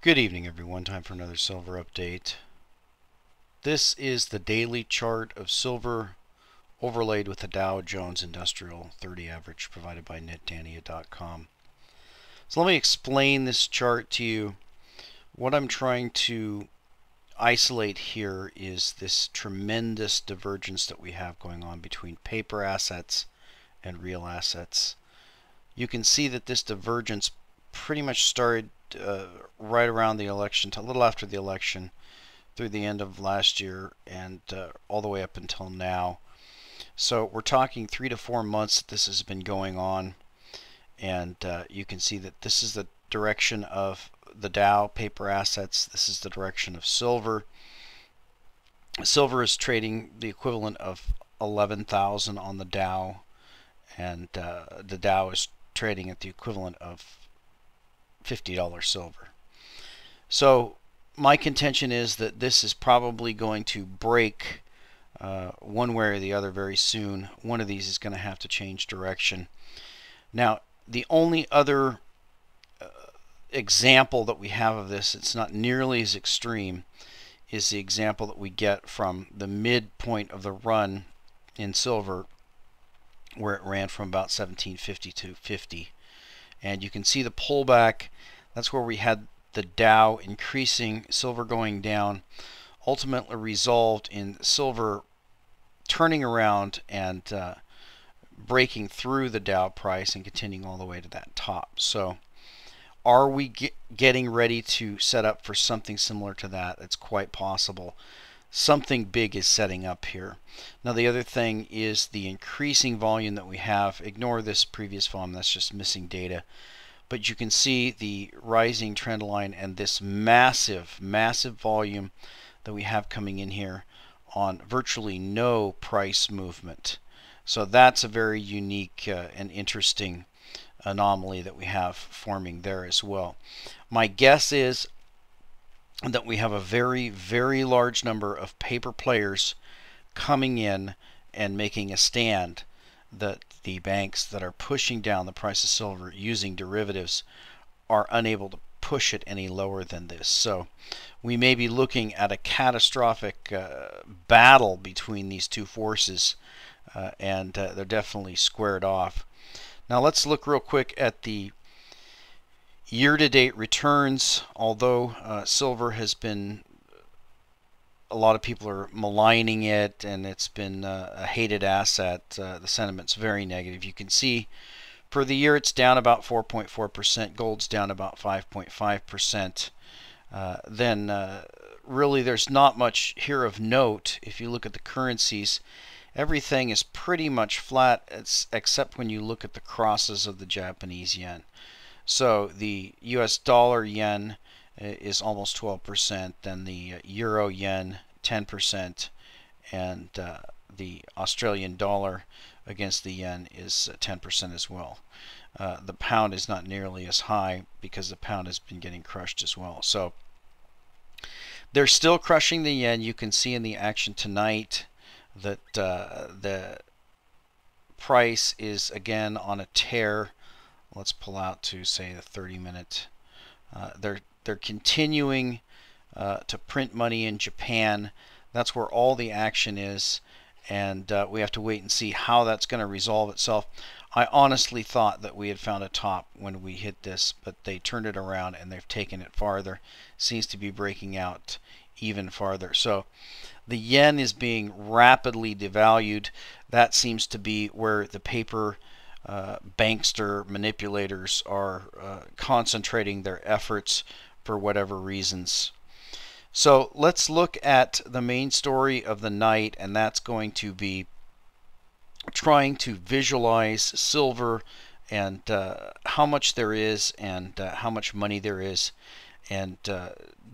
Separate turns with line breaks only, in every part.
Good evening, everyone. Time for another silver update. This is the daily chart of silver overlaid with the Dow Jones Industrial 30 average provided by netdania.com. So let me explain this chart to you. What I'm trying to isolate here is this tremendous divergence that we have going on between paper assets and real assets. You can see that this divergence pretty much started right around the election, a little after the election, through the end of last year and all the way up until now. So we're talking 3 to 4 months that this has been going on, and you can see that this is the direction of the Dow paper assets. This is the direction of silver. Silver is trading the equivalent of 11,000 on the Dow, and the Dow is trading at the equivalent of $50 silver. So my contention is that this is probably going to break one way or the other very soon. One of these is going to have to change direction. Now, the only other example that we have of this, it's not nearly as extreme, is the example that we get from the midpoint of the run in silver, where it ran from about 1750 to 50. And you can see the pullback. That's where we had the Dow increasing, silver going down, ultimately resolved in silver turning around and breaking through the Dow price and continuing all the way to that top. So are we getting ready to set up for something similar to that? It's quite possible. Something big is setting up here. Now the other thing is the increasing volume that we have. Ignore this previous volume, that's just missing data. But you can see the rising trend line and this massive volume that we have coming in here on virtually no price movement. So that's a very unique and interesting anomaly that we have forming there as well. My guess is that we have a very large number of paper players coming in and making a stand, that the banks that are pushing down the price of silver using derivatives are unable to push it any lower than this. So we may be looking at a catastrophic battle between these two forces, and they're definitely squared off. Now let's look real quick at the year-to-date returns. Although silver has been, a lot of people are maligning it and it's been a hated asset, the sentiment's very negative. You can see for the year it's down about 4.4%, gold's down about 5.5%. Then really there's not much here of note. If you look at the currencies, everything is pretty much flat, except when you look at the crosses of the Japanese yen. So the US dollar yen is almost 12%, then the euro yen 10%, and the Australian dollar against the yen is 10% as well. The pound is not nearly as high because the pound has been getting crushed as well. So they're still crushing the yen. You can see in the action tonight that the price is again on a tear. Let's pull out to say the 30-minute. They're continuing to print money in Japan. That's where all the action is, and we have to wait and see how that's going to resolve itself. I honestly thought that we had found a top when we hit this, but they turned it around and they've taken it farther. Seems to be breaking out even farther. So the yen is being rapidly devalued. That seems to be where the paper bankster manipulators are concentrating their efforts for whatever reasons. So let's look at the main story of the night, and that's going to be trying to visualize silver and how much there is and how much money there is, and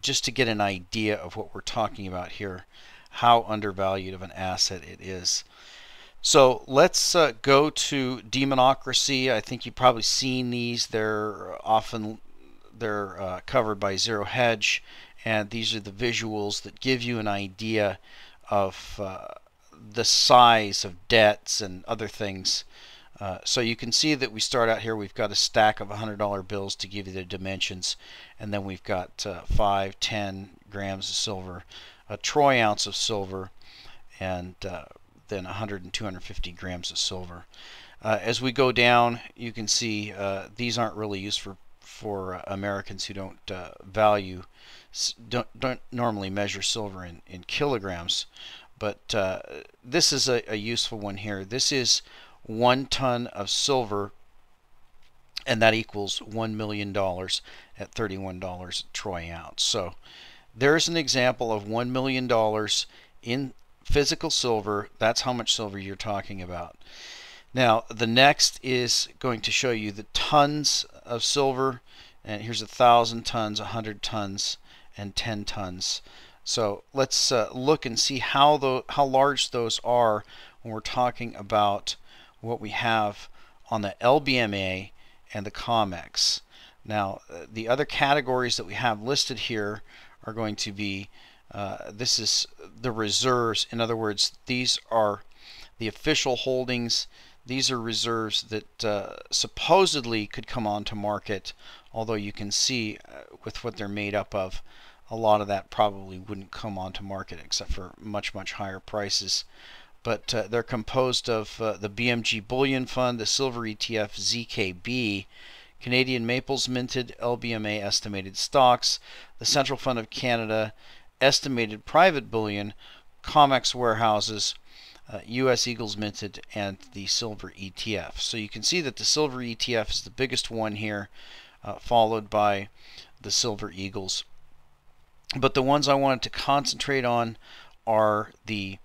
just to get an idea of what we're talking about here, how undervalued of an asset it is. So let's go to Demonocracy. I think you've probably seen these. They're covered by Zero Hedge, and these are the visuals that give you an idea of the size of debts and other things So you can see that we start out here, we've got a stack of $100 bills to give you the dimensions, and then we've got 5, 10 grams of silver, a troy ounce of silver, and then 100 and 250 grams of silver. As we go down, you can see these aren't really used for Americans who don't don't normally measure silver in kilograms, but this is a useful one here. This is 1 ton of silver, and that equals $1 million at $31 a troy ounce. So there's an example of $1 million in physical silver. That's how much silver you're talking about. Now the next is going to show you the tons of silver, and here's 1,000 tons, 100 tons, and 10 tons. So let's look and see how large those are when we're talking about what we have on the LBMA and the COMEX. Now the other categories that we have listed here are going to be this is the reserves. In other words, these are the official holdings. These are reserves that supposedly could come onto market, although you can see with what they're made up of, a lot of that probably wouldn't come onto market except for much higher prices. But they're composed of the BMG Bullion Fund, the Silver ETF ZKB, Canadian Maples Minted LBMA Estimated Stocks, the Central Fund of Canada Estimated Private Bullion, COMEX Warehouses, US Eagles Minted, and the Silver ETF. So you can see that the Silver ETF is the biggest one here, followed by the Silver Eagles. But the ones I wanted to concentrate on are the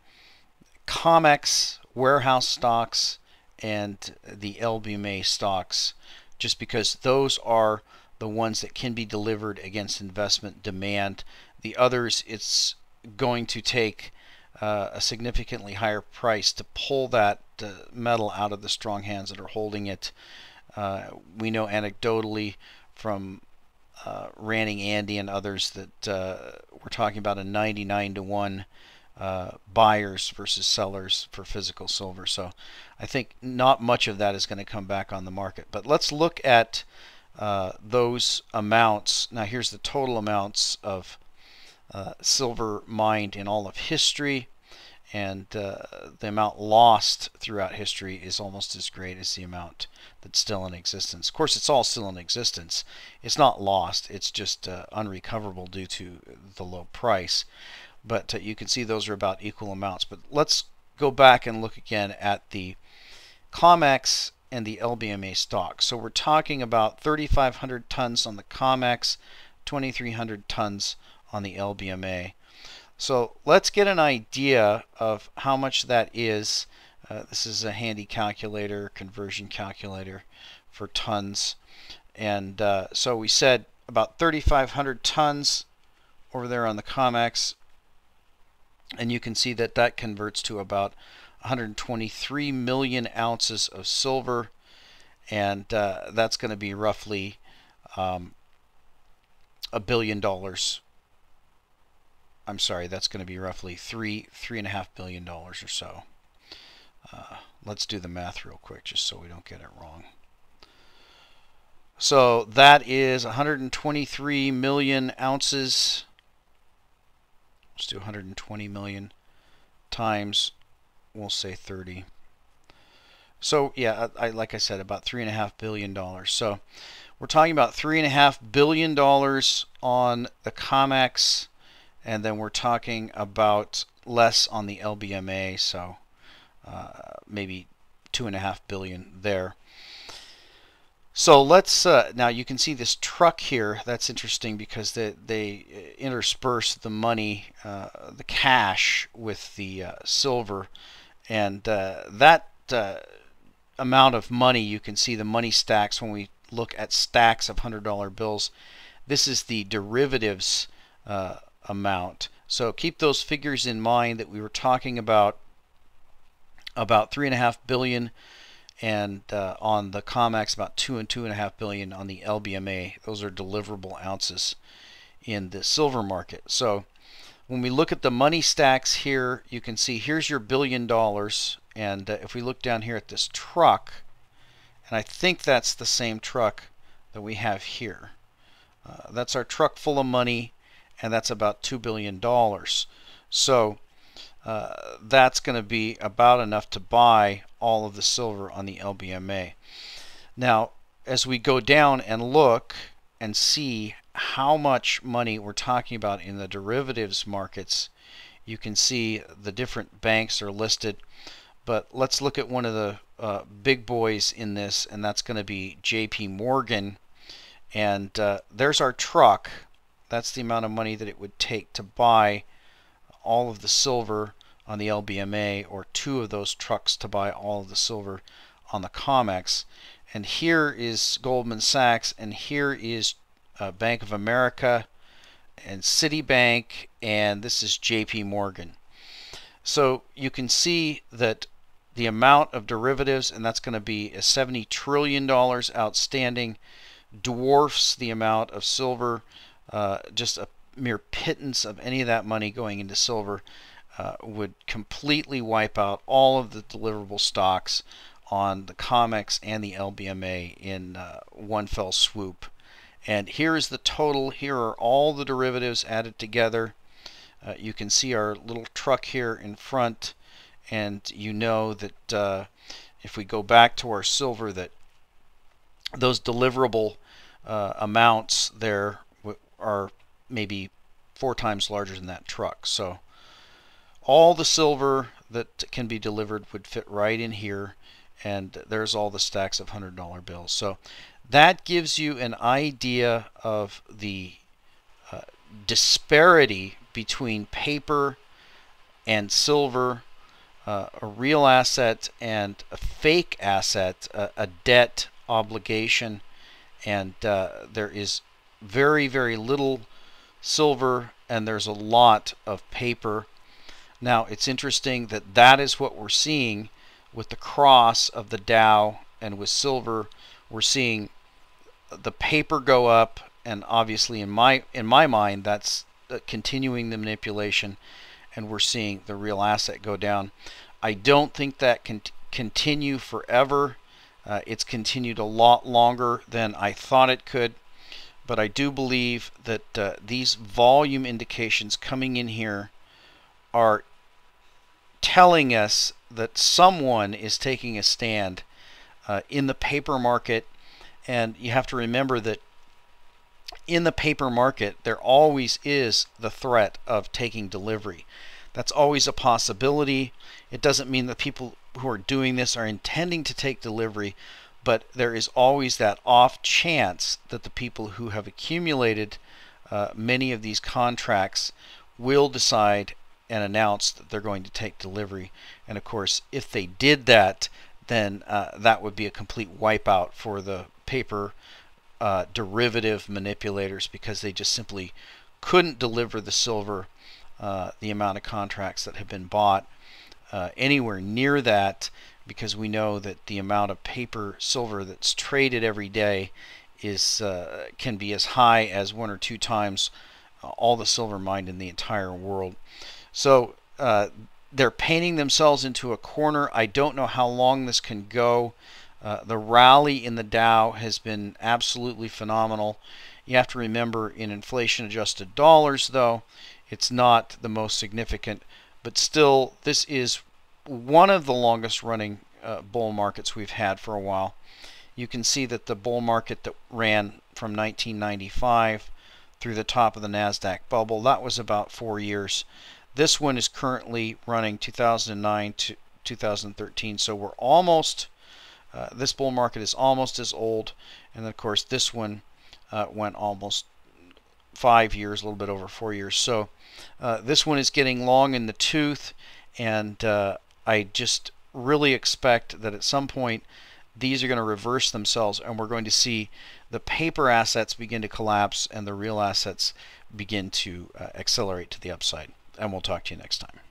COMEX warehouse stocks and the LBMA stocks, just because those are the ones that can be delivered against investment demand. The others, it's going to take a significantly higher price to pull that metal out of the strong hands that are holding it. We know anecdotally from Ranting Andy and others that we're talking about a 99-to-1 buyers versus sellers for physical silver. So I think not much of that is going to come back on the market. But let's look at those amounts. Now here's the total amounts of silver mined in all of history, and the amount lost throughout history is almost as great as the amount that's still in existence. Of course, it's all still in existence. It's not lost, it's just unrecoverable due to the low price. But you can see those are about equal amounts. But let's go back and look again at the COMEX and the LBMA stock. So we're talking about 3,500 tons on the COMEX, 2,300 tons on the LBMA. So let's get an idea of how much that is. This is a handy calculator, conversion calculator for tons. And so we said about 3,500 tons over there on the COMEX. And you can see that that converts to about 123 million ounces of silver. And that's going to be roughly $1 billion. I'm sorry, that's going to be roughly $3.5 billion or so. Let's do the math real quick just so we don't get it wrong. So that is 123 million ounces. Let's do 120 million times, we'll say 30. So yeah, like I said, about $3.5 billion. So we're talking about $3.5 billion on the COMEX, and then we're talking about less on the LBMA, so maybe $2.5 billion there. So let's now you can see this truck here. That's interesting because they intersperse the money, the cash, with the silver, and that amount of money, you can see the money stacks when we look at stacks of $100 bills. This is the derivatives amount. So keep those figures in mind that we were talking about 3.5 billion, and on the COMEX about 2 and 2.5 billion on the LBMA. Those are deliverable ounces in the silver market. So when we look at the money stacks here, you can see here's your $1 billion, and if we look down here at this truck, And I think that's the same truck that we have here. That's our truck full of money, and that's about $2 billion. So that's going to be about enough to buy all of the silver on the LBMA. Now, as we go down and look and see how much money we're talking about in the derivatives markets, you can see the different banks are listed. But let's look at one of the big boys in this, and that's going to be JP Morgan. And there's our truck. That's the amount of money that it would take to buy all of the silver on the LBMA, or two of those trucks to buy all of the silver on the COMEX. And here is Goldman Sachs, and here is Bank of America and Citibank, and this is JP Morgan. So you can see that the amount of derivatives, and that's going to be $70 trillion outstanding, dwarfs the amount of silver. Just a mere pittance of any of that money going into silver would completely wipe out all of the deliverable stocks on the COMEX and the LBMA in one fell swoop. And here is the total. Here are all the derivatives added together. You can see our little truck here in front, and you know that if we go back to our silver, that those deliverable amounts there are maybe 4 times larger than that truck. So all the silver that can be delivered would fit right in here, and there's all the stacks of $100 bills. So that gives you an idea of the disparity between paper and silver, a real asset and a fake asset, a debt obligation. And there is very, very little silver, and there's a lot of paper. Now, it's interesting that that is what we're seeing with the cross of the Dow, and with silver we're seeing the paper go up, and obviously in my mind that's continuing the manipulation, and we're seeing the real asset go down. I don't think that can continue forever. It's continued a lot longer than I thought it could, but I do believe that these volume indications coming in here are telling us that someone is taking a stand in the paper market. And you have to remember that in the paper market there always is the threat of taking delivery. That's always a possibility. It doesn't mean that people who are doing this are intending to take delivery, but there is always that off chance that the people who have accumulated many of these contracts will decide and announce that they're going to take delivery. And of course, if they did that, then that would be a complete wipeout for the paper derivative manipulators, because they just simply couldn't deliver the silver, the amount of contracts that have been bought, anywhere near that, because we know that the amount of paper silver that's traded every day is can be as high as 1 or 2 times all the silver mined in the entire world. So they're painting themselves into a corner. I don't know how long this can go. The rally in the Dow has been absolutely phenomenal. You have to remember, in inflation-adjusted dollars, though, it's not the most significant. But still, this is one of the longest-running bull markets we've had for a while. You can see that the bull market that ran from 1995 through the top of the NASDAQ bubble, that was about 4 years. This one is currently running 2009 to 2013, so we're almost, this bull market is almost as old. And of course this one went almost 5 years, a little bit over 4 years. So this one is getting long in the tooth, and I just really expect that at some point these are going to reverse themselves, and we're going to see the paper assets begin to collapse and the real assets begin to accelerate to the upside. And we'll talk to you next time.